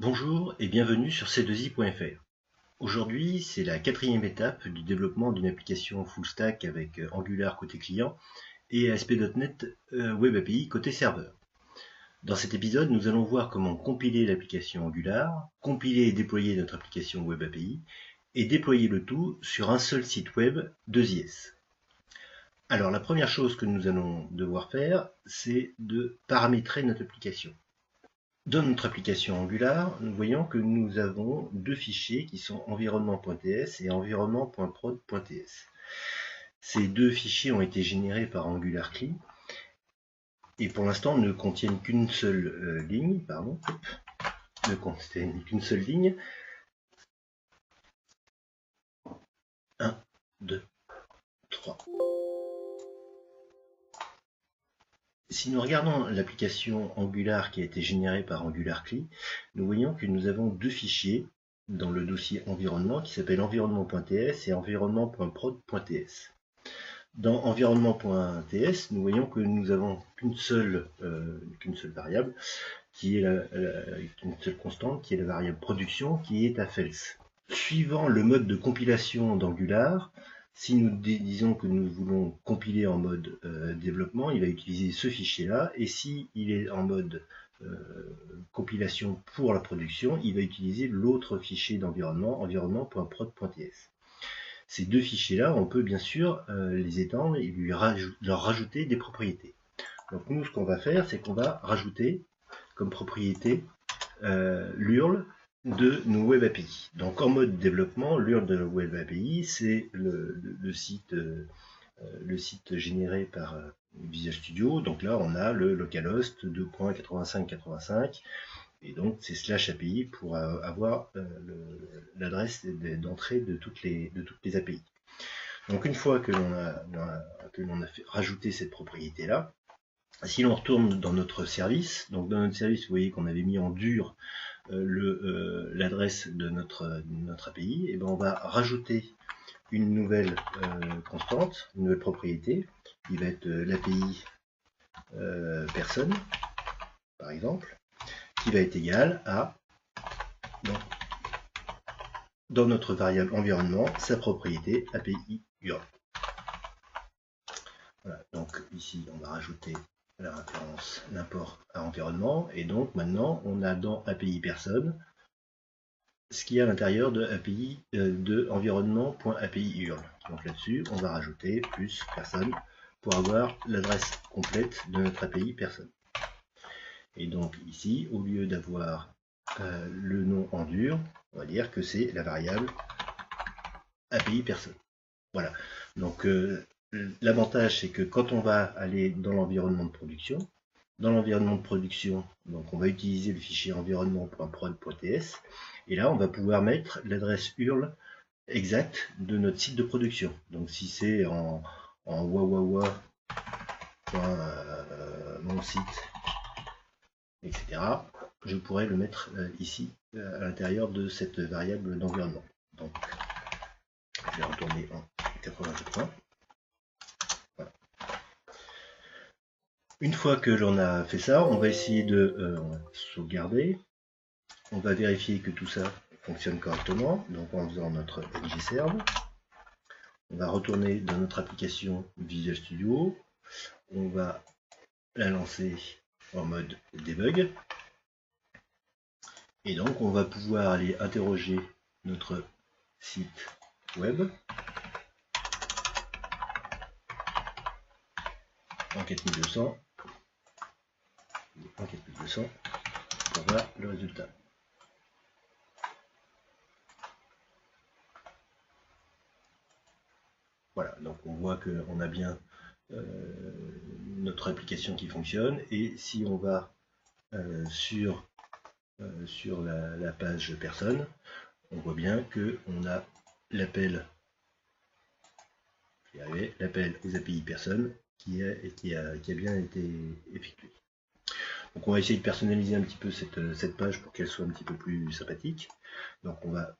Bonjour et bienvenue sur c2i.fr. Aujourd'hui, c'est la quatrième étape du développement d'une application full stack avec Angular côté client et ASP.NET Web API côté serveur. Dans cet épisode, nous allons voir comment compiler l'application Angular, compiler et déployer notre application Web API et déployer le tout sur un seul site web 2IS. Alors la première chose que nous allons devoir faire, c'est de paramétrer notre application. Dans notre application Angular, nous voyons que nous avons deux fichiers qui sont environnement.ts et environnement.prod.ts. Ces deux fichiers ont été générés par Angular CLI et pour l'instant ne contiennent qu'une seule ligne, ne contiennent qu'une seule ligne. 1, 2, 3. Si nous regardons l'application Angular qui a été générée par Angular CLI, nous voyons que nous avons deux fichiers dans le dossier environnement qui s'appelle environnement.ts et environnement.prod.ts. Dans environnement.ts, nous voyons que nous avons qu'une seule variable, qui est une seule constante, qui est la variable production, qui est à false. Suivant le mode de compilation d'Angular, si nous disons que nous voulons compiler en mode développement, il va utiliser ce fichier-là, et si il est en mode compilation pour la production, il va utiliser l'autre fichier d'environnement, environnement.prod.ts. Ces deux fichiers-là, on peut bien sûr les étendre et leur rajouter des propriétés. Donc nous, ce qu'on va faire, c'est qu'on va rajouter comme propriété l'URL de nos Web API. Donc en mode développement, l'URL de Web API, c'est le site généré par Visual Studio. Donc là, on a le localhost 2.8585 et donc c'est /API pour avoir l'adresse d'entrée de toutes les API. Donc une fois que l'on a rajouté cette propriété là, si l'on retourne dans notre service, donc dans notre service, vous voyez qu'on avait mis en dur l'adresse de notre API, et ben on va rajouter une nouvelle constante, une nouvelle propriété, qui va être l'API personne, par exemple, qui va être égale à, dans notre variable environnement, sa propriété API URL. Voilà, donc ici on va rajouter la référence l'import à environnement, et donc maintenant on a dans API personne ce qu'il y a à l'intérieur de API de environnement.api URL. Donc là-dessus on va rajouter plus personne pour avoir l'adresse complète de notre API personne. Et donc ici, au lieu d'avoir le nom en dur, on va dire que c'est la variable API personne. Voilà. Donc l'avantage, c'est que quand on va aller dans l'environnement de production, donc on va utiliser le fichier environnement.prod.ts, et là on va pouvoir mettre l'adresse URL exacte de notre site de production. Donc si c'est en mon site, etc., je pourrais le mettre ici à l'intérieur de cette variable d'environnement. Donc je vais retourner en 80. Voilà. Une fois que l'on a fait ça, on va essayer de sauvegarder. On va vérifier que tout ça fonctionne correctement, donc en faisant notre ngserve. On va retourner dans notre application Visual Studio. On va la lancer en mode debug. Et donc on va pouvoir aller interroger notre site web en 4200 pour voir le résultat. Voilà, donc on voit qu'on a bien notre application qui fonctionne, et si on va sur la page personne, on voit bien qu'on a l'appel aux API personnes qui a bien été effectué. Donc on va essayer de personnaliser un petit peu cette page pour qu'elle soit un petit peu plus sympathique. Donc on va,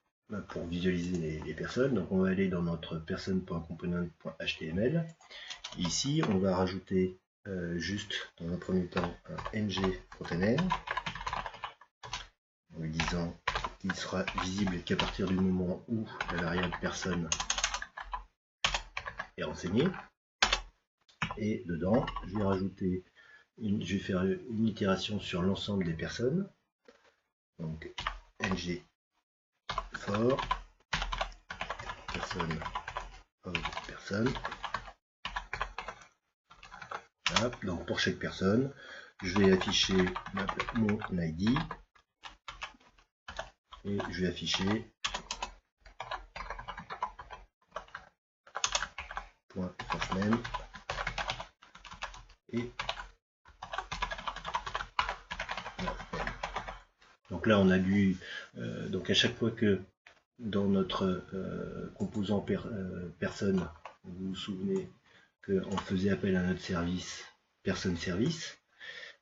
pour visualiser les personnes, donc on va aller dans notre person.component.html. Ici on va rajouter juste dans un premier temps un ng container en lui disant disant qu'il sera visible qu'à partir du moment où la variable personne est renseignée. Et dedans, je vais rajouter, je vais faire une itération sur l'ensemble des personnes. Donc ng for personne of personne. Voilà. Donc pour chaque personne, je vais afficher mon ID et je vais afficher point first name et donc là on a lu donc à chaque fois que dans notre composant personne, vous vous souvenez qu'on faisait appel à notre service personne service,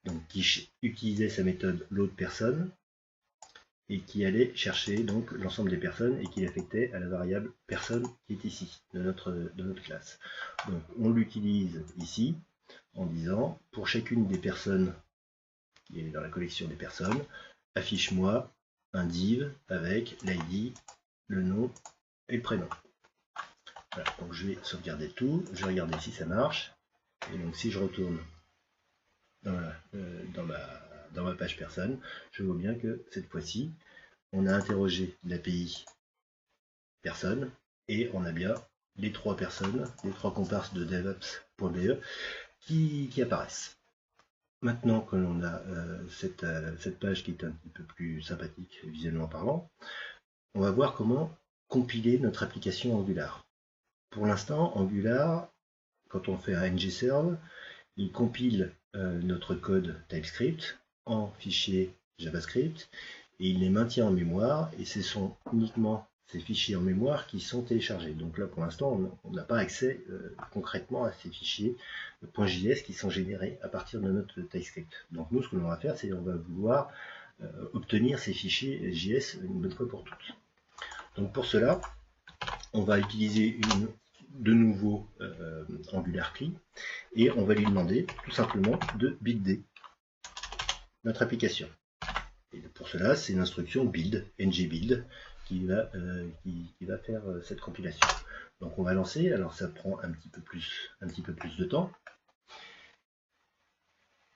donc qui utilisait sa méthode load personne et qui allait chercher donc l'ensemble des personnes et qui l'affectait à la variable personne qui est ici de notre classe. Donc on l'utilise ici en disant pour chacune des personnes qui est dans la collection des personnes, affiche-moi un div avec l'id, le nom et le prénom. Voilà, donc je vais sauvegarder tout, je vais regarder si ça marche, et donc si je retourne dans ma page personne, je vois bien que cette fois-ci, on a interrogé l'API personne, et on a bien les trois personnes, les trois comparses de devops.be qui apparaissent. Maintenant que l'on a cette page qui est un petit peu plus sympathique visuellement parlant, on va voir comment compiler notre application Angular. Pour l'instant, Angular, quand on fait un ngserve, il compile notre code TypeScript en fichier JavaScript et il les maintient en mémoire et ce sont uniquement ces fichiers en mémoire qui sont téléchargés. Donc là pour l'instant on n'a pas accès concrètement à ces fichiers .js qui sont générés à partir de notre TypeScript. Donc nous ce que l'on va faire c'est qu'on va vouloir obtenir ces fichiers JS une bonne fois pour toutes. Donc pour cela on va utiliser de nouveau Angular CLI et on va lui demander tout simplement de builder notre application. Et pour cela, c'est l'instruction build, ngbuild, qui va faire cette compilation. Donc on va lancer, alors ça prend un petit peu plus de temps.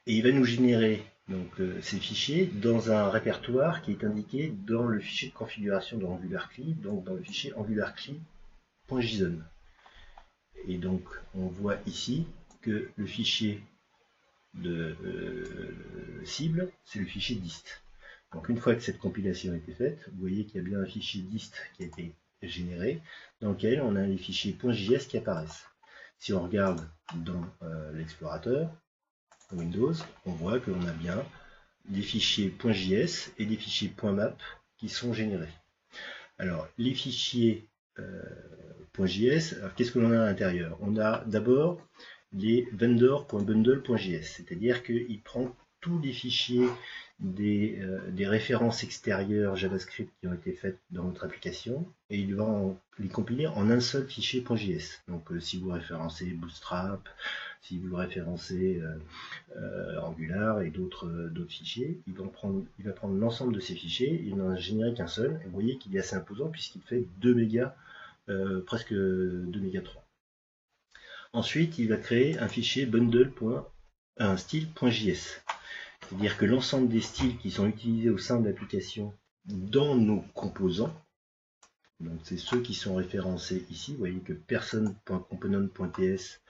Et il va nous générer donc, ces fichiers dans un répertoire qui est indiqué dans le fichier de configuration de Angular CLI, donc dans le fichier angularcli.json. Et donc on voit ici que le fichier de cible, c'est le fichier dist. Donc une fois que cette compilation a été faite, vous voyez qu'il y a bien un fichier dist qui a été généré, dans lequel on a les fichiers .js qui apparaissent. Si on regarde dans l'explorateur Windows, on voit que l'on a bien des fichiers .js et des fichiers .map qui sont générés. Alors les fichiers .js, qu'est-ce que l'on a à l'intérieur? On a d'abord les vendor.bundle.js, c'est-à-dire qu'il prend tous les fichiers des références extérieures JavaScript qui ont été faites dans votre application et il va les compiler en un seul fichier .js. Donc si vous référencez Bootstrap, si vous référencez Angular et d'autres fichiers, il va prendre l'ensemble de ces fichiers, il n'en a généré qu'un seul, et vous voyez qu'il est assez imposant puisqu'il fait 2 mégas, presque 2 mégas 3. Ensuite, il va créer un fichier style.js. C'est-à-dire que l'ensemble des styles qui sont utilisés au sein de l'application dans nos composants, donc c'est ceux qui sont référencés ici, vous voyez que person.component.ts,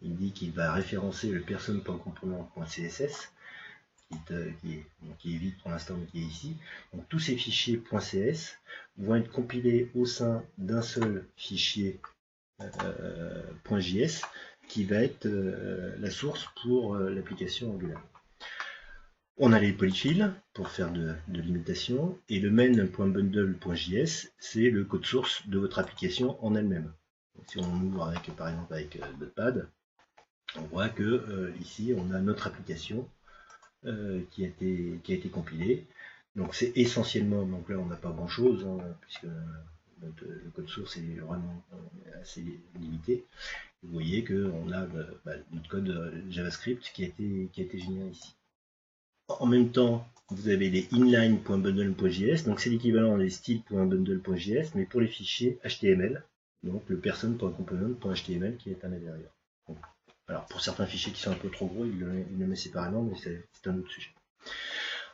il dit qu'il va référencer le person.component.css, qui est vide pour l'instant mais qui est ici. Donc tous ces fichiers .cs vont être compilés au sein d'un seul fichier .js qui va être la source pour l'application Angular. On a les polyfills pour faire de l'imitation et le main.bundle.js c'est le code source de votre application en elle-même. Si on ouvre par exemple avec Notepad, on voit que ici on a notre application qui a été compilée. Donc c'est essentiellement, donc là on n'a pas grand chose puisque le code source est vraiment assez limité. Vous voyez qu'on a notre code JavaScript qui a été généré ici. En même temps, vous avez les inline.bundle.js, donc c'est l'équivalent des styles.bundle.js, mais pour les fichiers HTML, donc le person.component.html qui est à l'intérieur. Alors pour certains fichiers qui sont un peu trop gros, il le met séparément, mais c'est un autre sujet.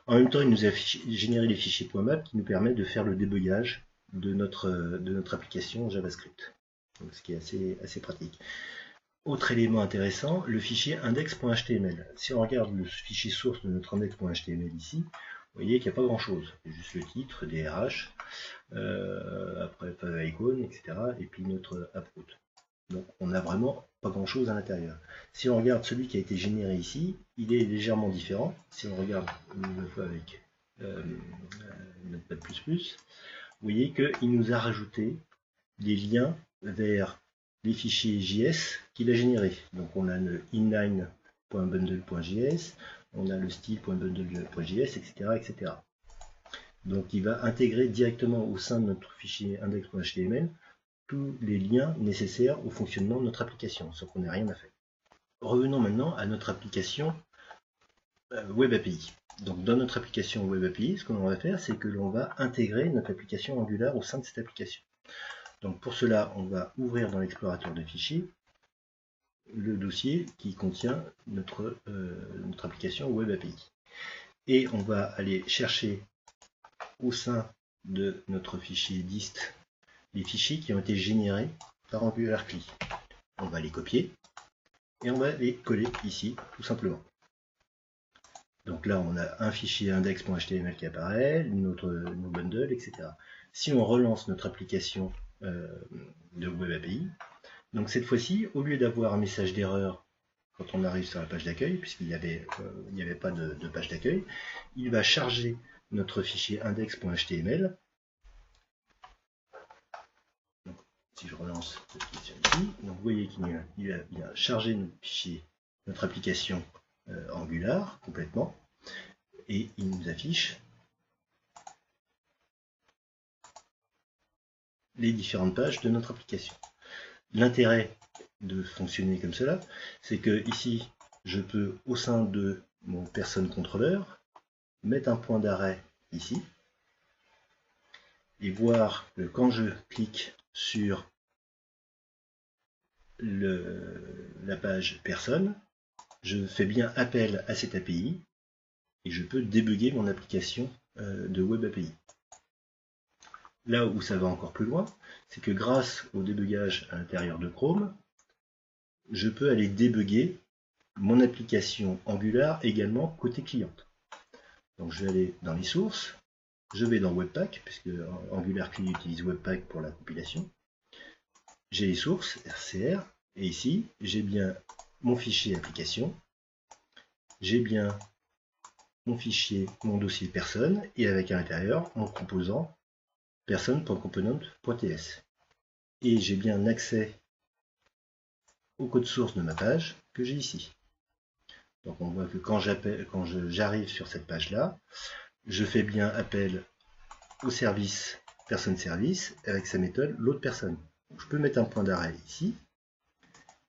En même temps, il nous a généré les fichiers .map qui nous permettent de faire le débugage de notre application JavaScript, donc, ce qui est assez pratique. Autre élément intéressant, le fichier index.html. Si on regarde le fichier source de notre index.html ici, vous voyez qu'il n'y a pas grand chose. Il y a juste le titre, DRH, après favicon, etc. Et puis notre upload. Donc on n'a vraiment pas grand chose à l'intérieur. Si on regarde celui qui a été généré ici, il est légèrement différent. Si on regarde une fois avec Notepad++, vous voyez qu'il nous a rajouté des liens vers les fichiers JS qu'il a générés. Donc on a le inline.bundle.js, on a le style.bundle.js, etc., etc. Donc il va intégrer directement au sein de notre fichier index.html tous les liens nécessaires au fonctionnement de notre application, sans qu'on n'ait rien à faire. Revenons maintenant à notre application Web API. Donc dans notre application Web API, ce que l'on va faire, c'est que l'on va intégrer notre application Angular au sein de cette application. Donc pour cela, on va ouvrir dans l'explorateur de fichiers le dossier qui contient notre application Web API. Et on va aller chercher au sein de notre fichier dist les fichiers qui ont été générés par AngularCli. On va les copier et on va les coller ici, tout simplement. Donc là, on a un fichier index.html qui apparaît, nos bundles, etc. Si on relance notre application de Web API, donc cette fois-ci, au lieu d'avoir un message d'erreur quand on arrive sur la page d'accueil, puisqu'il n'y avait pas de page d'accueil, il va charger notre fichier index.html. Si je relance cette question ici, donc vous voyez qu'il a chargé notre fichier, notre application Angular complètement, et il nous affiche les différentes pages de notre application. L'intérêt de fonctionner comme cela, c'est que ici, je peux, au sein de mon person controller, mettre un point d'arrêt ici, et voir que quand je clique sur la page personne, je fais bien appel à cette API, et je peux débugger mon application de Web API. Là où ça va encore plus loin, c'est que grâce au débugage à l'intérieur de Chrome, je peux aller débugger mon application Angular également côté client. Donc je vais aller dans les sources, je vais dans Webpack, puisque AngularCli utilise Webpack pour la compilation. J'ai les sources, RCR, et ici, j'ai bien mon fichier application, j'ai bien mon fichier, mon dossier personne, et avec à l'intérieur mon composant person.component.ts. Et j'ai bien accès au code source de ma page que j'ai ici. Donc on voit que quand j'arrive sur cette page-là, je fais bien appel au service person service avec sa méthode load person. Donc je peux mettre un point d'arrêt ici.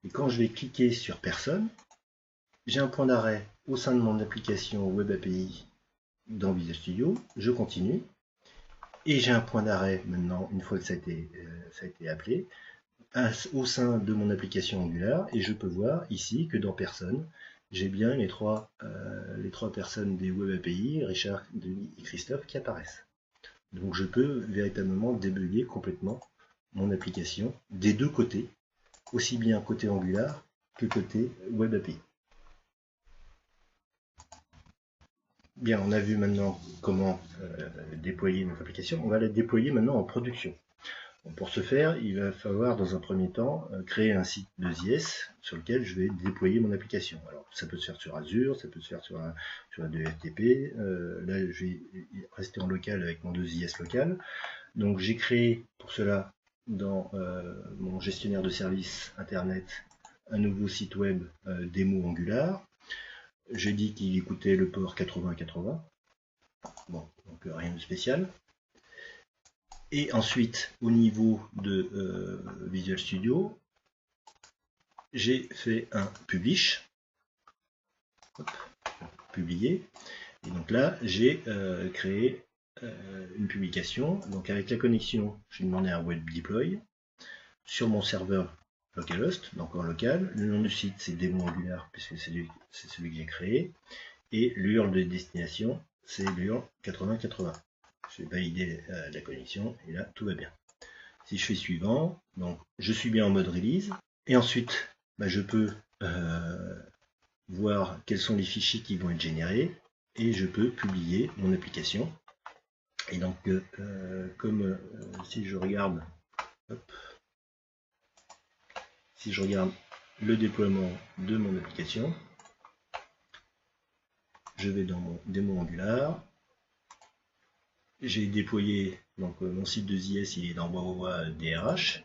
Et quand je vais cliquer sur personne, j'ai un point d'arrêt au sein de mon application Web API dans Visual Studio. Je continue. Et j'ai un point d'arrêt maintenant, une fois que ça a été appelé, au sein de mon application Angular, et je peux voir ici que dans personne, j'ai bien les trois personnes des Web API, Richard, Denis et Christophe, qui apparaissent. Donc je peux véritablement débugger complètement mon application des deux côtés, aussi bien côté Angular que côté Web API. Bien, on a vu maintenant comment déployer notre application. On va la déployer maintenant en production. Bon, pour ce faire, il va falloir dans un premier temps créer un site de JS sur lequel je vais déployer mon application. Alors, ça peut se faire sur Azure, ça peut se faire sur un FTP. Là, je vais rester en local avec mon 2JS local. Donc, j'ai créé pour cela dans mon gestionnaire de services Internet un nouveau site web démo Angular. J'ai dit qu'il écoutait le port 8080. Bon, donc rien de spécial. Et ensuite, au niveau de Visual Studio, j'ai fait un publish, hop, publier, Et donc là, j'ai créé une publication. Donc avec la connexion, je vais demander un web deploy sur mon serveur localhost, donc en local. Le nom du site, c'est démo Angular, puisque c'est celui que j'ai créé. Et l'URL de destination, c'est l'URL 8080. Je vais valider la connexion, et là, tout va bien. Si je fais suivant, donc je suis bien en mode release, et ensuite, je peux voir quels sont les fichiers qui vont être générés, et je peux publier mon application. Et donc, comme si je regarde, si je regarde le déploiement de mon application, je vais dans mon démo Angular. J'ai déployé donc mon site de JS, il est dans Wawawa DRH.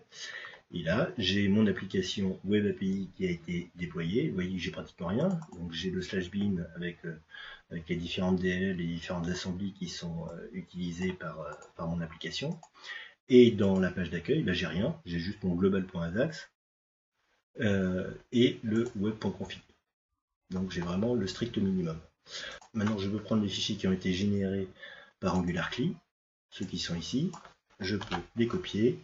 Et là, j'ai mon application Web API qui a été déployée. Vous voyez que j'ai pratiquement rien. Donc j'ai le /bin avec les différentes DL, les différentes assemblées qui sont utilisées par mon application. Et dans la page d'accueil, j'ai rien. J'ai juste mon global.ajax et le web.config. Donc j'ai vraiment le strict minimum. Maintenant, je peux prendre les fichiers qui ont été générés par AngularCli, ceux qui sont ici. Je peux les copier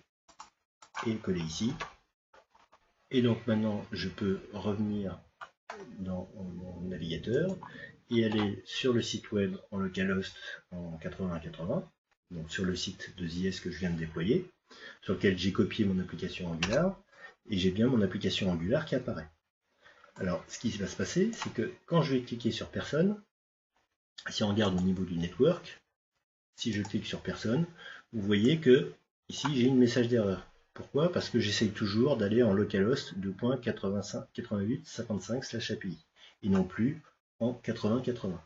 et coller ici. Et donc maintenant, je peux revenir dans mon navigateur et aller sur le site web en localhost en 8080, donc sur le site de JS que je viens de déployer, sur lequel j'ai copié mon application Angular, et j'ai bien mon application Angular qui apparaît. Alors, ce qui va se passer, c'est que quand je vais cliquer sur personne, si on regarde au niveau du network, si je clique sur personne, vous voyez que ici j'ai une message d'erreur. Pourquoi? Parce que j'essaye toujours d'aller en localhost 2.8855/API et non plus en 8080.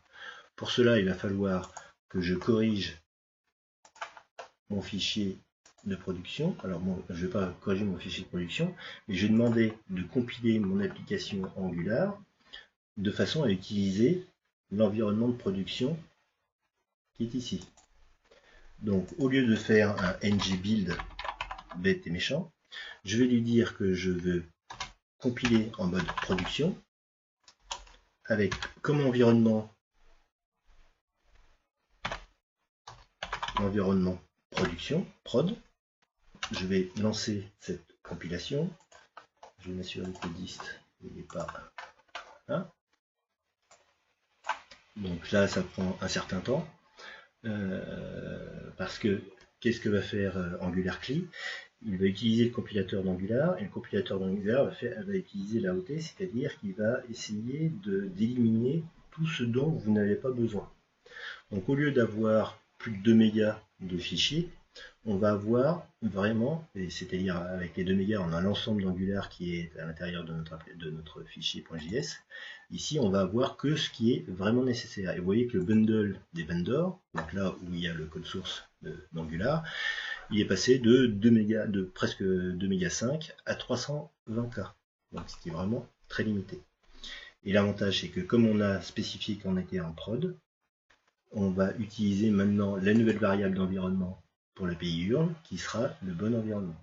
Pour cela, il va falloir que je corrige mon fichier de production. Alors bon, je ne vais pas corriger mon fichier de production, mais je vais demander de compiler mon application Angular de façon à utiliser l'environnement de production qui est ici. Donc au lieu de faire un ng-build bête et méchant, je vais lui dire que je veux compiler en mode production avec comme environnement l'environnement production, prod. Je vais lancer cette compilation. Je vais m'assurer que le dist n'est pas là. Donc là, ça prend un certain temps. Parce que qu'est-ce que va faire AngularCli? Il va utiliser le compilateur d'Angular, et le compilateur d'Angular va utiliser l'AOT, c'est-à-dire qu'il va essayer d'éliminer tout ce dont vous n'avez pas besoin. Donc au lieu d'avoir plus de 2 mégas de fichiers, on va avoir vraiment, c'est-à-dire avec les 2 mégas, on a l'ensemble d'Angular qui est à l'intérieur de notre fichier .js. Ici, on va avoir que ce qui est vraiment nécessaire. Et vous voyez que le bundle des vendors, donc là où il y a le code source d'Angular, il est passé de presque 2 mégas 5 à 320K. Donc ce qui est vraiment très limité. Et l'avantage, c'est que comme on a spécifié qu'on était en prod, on va utiliser maintenant la nouvelle variable d'environnement pour l'API URL qui sera le bon environnement.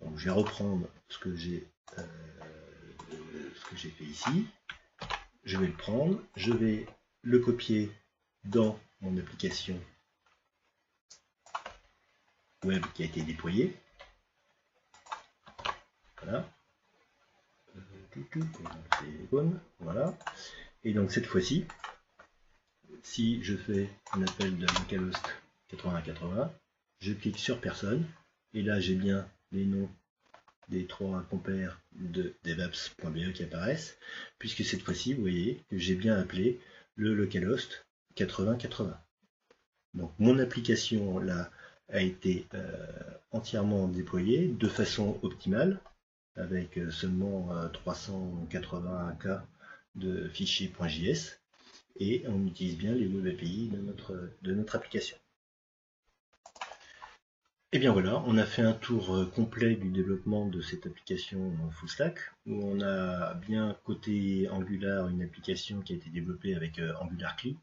Donc je vais reprendre ce que j'ai fait ici. Je vais le prendre, je vais le copier dans mon application web qui a été déployée. Voilà. C'est bon. Voilà. Et donc cette fois-ci, si je fais un appel de localhost 8080, je clique sur personne, et là j'ai bien les noms des 3 compères de devaps.be qui apparaissent, puisque cette fois-ci, vous voyez que j'ai bien appelé le localhost 8080. Donc mon application là a été entièrement déployée de façon optimale, avec seulement 380K de fichiers .js, et on utilise bien les web API de notre application. Et bien voilà, on a fait un tour complet du développement de cette application en full stack, où on a bien côté Angular une application qui a été développée avec AngularCli,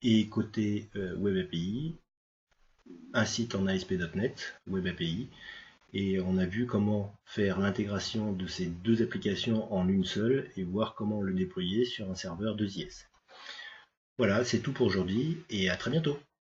et côté web API, un site en ASP.NET, web API, et on a vu comment faire l'intégration de ces deux applications en une seule, et voir comment le déployer sur un serveur de JS. Voilà, c'est tout pour aujourd'hui et à très bientôt.